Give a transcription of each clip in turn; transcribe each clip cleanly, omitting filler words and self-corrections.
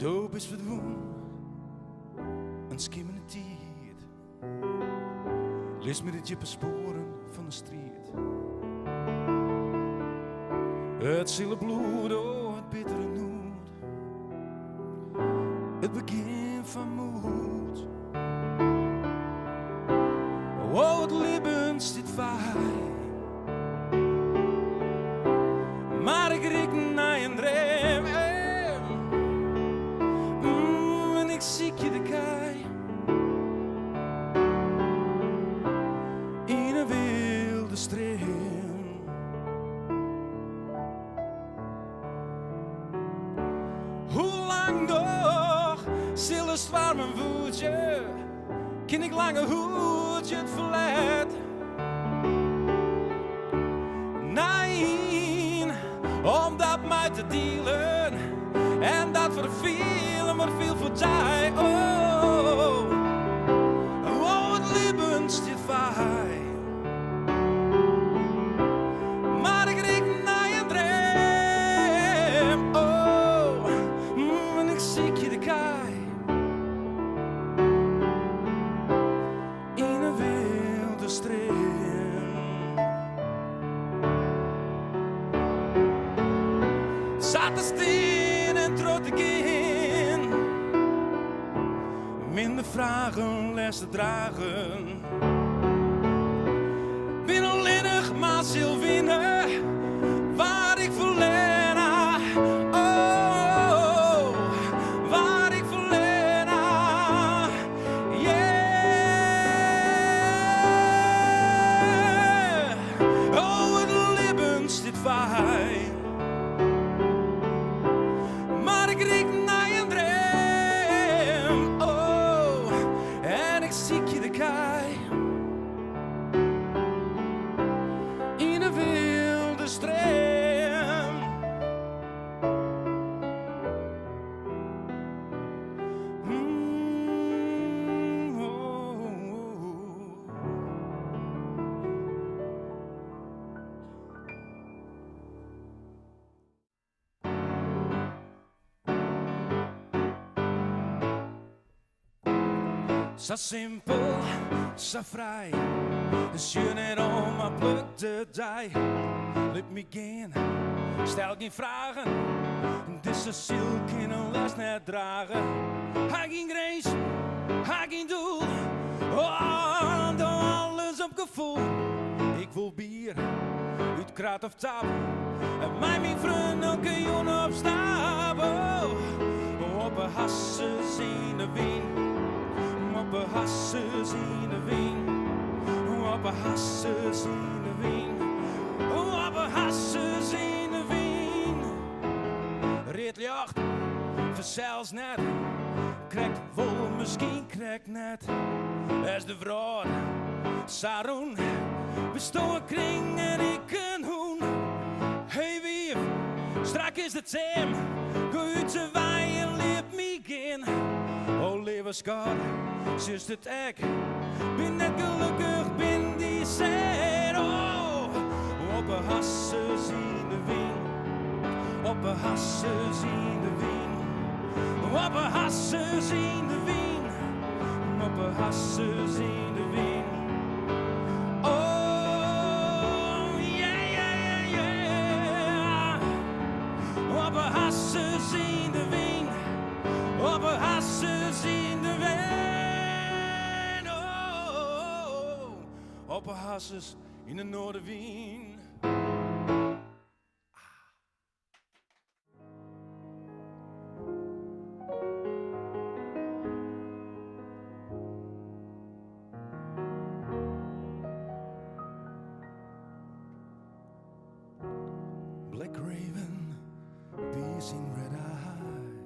Doop is verdwoen, een skimmende tijd. Lees me de diepe sporen van de strijd. Het zille bloed, oh het bittere nood. Het begin van moed. Oh het leven zit vrij. Maar ik riek naar een dream. En ik ziek je de kei. In een wilde stream. Hoe lang nog zullen zwaar mijn voetje? Ken ik langer hoedje het verlet? Nee, om dat mij te dealen. En dat verviel, maar veel voor jij. Oh, oh, het leven zit vrij. Maar ik riek naar je dream. Oh, en ik ziek je de kei. In een wilde stream. Zat te steen en trot ik in. Minder vragen, les te dragen. Ben alleenig, maar zil winnen. Waar ik verleen. Oh, waar ik verleen. Yeah. Oh, het leven zit fijn. Maar ik riek naar je dream. Oh, en ik ziek je de kei. In een wilde stream. Oh. Zo simpel, zo vrij. Je net om, maar pluk de dij. Laat me gaan, stel geen vragen. Dit is ziel, kan een les net dragen. Hij geen grens, hij geen doel. Oh, doe alles op gevoel. Ik wil bier, uit kraat of tap. En mij mijn vriend elke jongen op stap. Oh, op een hassen zien de wien. Op een hassen zien de wien. Op een hassen zien de wien. Op een hassen zien de wien. Ritjacht, verzels net. Krijgt vol, misschien krijgt net. Is de vrouw, Saroen. Bestoen kring en ik een hoen. Hey wief, strak is de team. Go uit de wei en leef me in. Oh lieve schat, zus het ek. Ben net gelukkig, ben die zet. Oh, op een hassen zien de wien. Op een hassen zien de wien. Op een hassen zien de wien. Op een hassen zien de wien. Oh, yeah, yeah, yeah, yeah. Op een hassen zien de wien. Op een hassen zien de wien. Oh, op een hassen in de noordenwien. Black raven, piercing red eyes,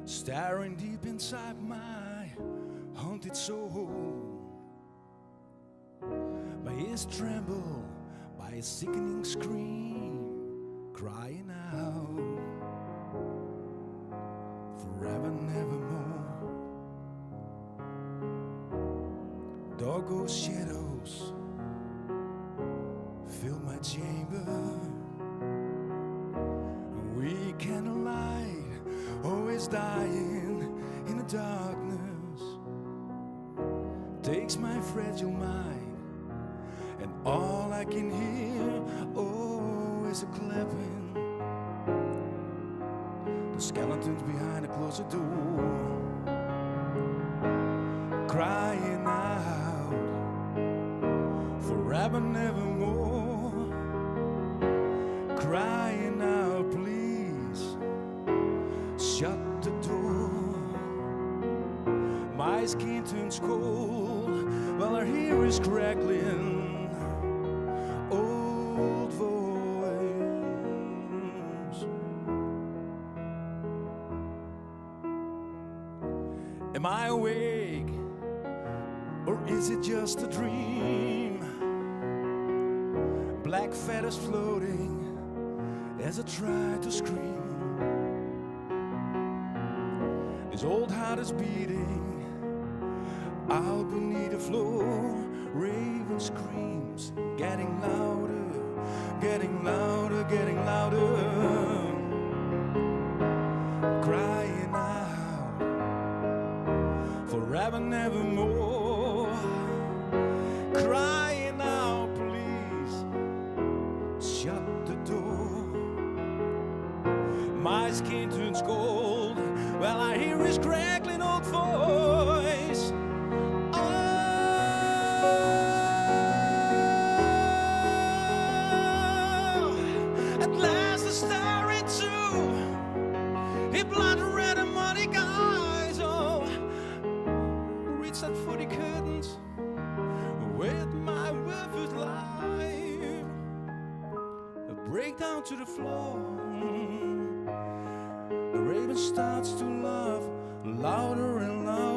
staring deep inside my haunted soul. By his tremble, by his sickening scream, crying out, forever nevermore. Doggo shadows fill my chamber. We candlelight dying in the darkness, takes my fragile mind, and all I can hear, oh, is a clapping. The skeletons behind a closer door, crying out forever, nevermore, crying out, please shut the door. My skin turns cold while our hair is crackling. Old voice. Am I awake, or is it just a dream? Black feathers floating as I try to scream. This old heart is beating out beneath the floor. Raven screams, getting louder, getting louder, getting louder, crying out forever, nevermore, crying out, please shut the door. My skin turns cold while I hear his crackling old voice. At last the star in two, he blood red and muddy guys. Oh, reach that for the curtains with my worthless life. I break down to the floor. The raven starts to laugh louder and louder.